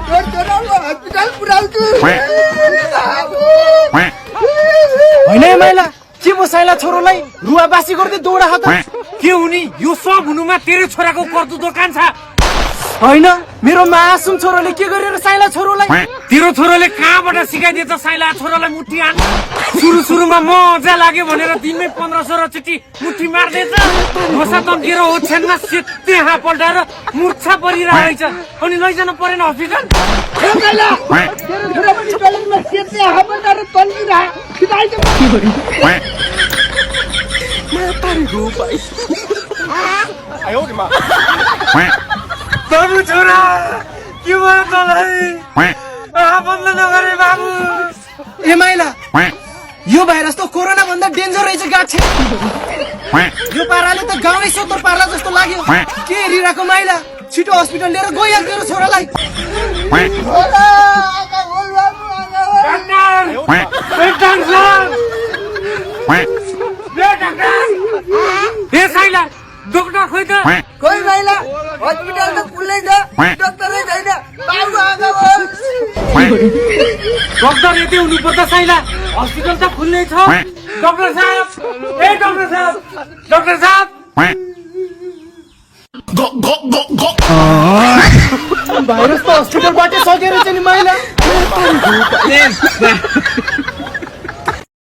hospital पुऱ्याउँछु होइन माइला के म साइला छोरोलाई रुवाबासी गर्दै दौडा हात के हुने यो सब हुनुमा तेरो छोराको कर्तु दोकान छ होइन मेरो मासुम छोरोले के गरेर साइला छोरोलाई तेरो छोरोले कहाँबाट सिकाइदिएछ साइला छोरालाई मुठी हान सुरुमा मजा लाग्यो भनेर दिनमै 15-16 चोटि मुठी मार्दैछ घोसा तन्केर ओछ्यानमा सेते हाँ पल्टाएर मुर्छा परिरहेछ अनि लैजानु परेन हस्पिटल बाबु छोरा के भयो तँलाई आफन्तले नगरे बाबु ए माइला यो भाइरस त कोरोना भन्दा डेन्जर रहेछ गाछे यो पाराले त गाउँै सोतर पार्ला जस्तो लाग्यो के हेरिरहेको माइला छिटो हस्पिटल लिएर गइहाल तेरो छोरालाई डक्टर खोइ त कोही महिला हस्पिटल त खुल्लै छ डक्टरै छैन बाबु आएको डक्टर यति हुनुपर्छ साइला हस्पिटल त खुल्लै छ डक्टर साहब ए डक्टर साहब डक्टर साहब भाइरस त हस्पिटलबाटै सकेर चाहिँ नि माइला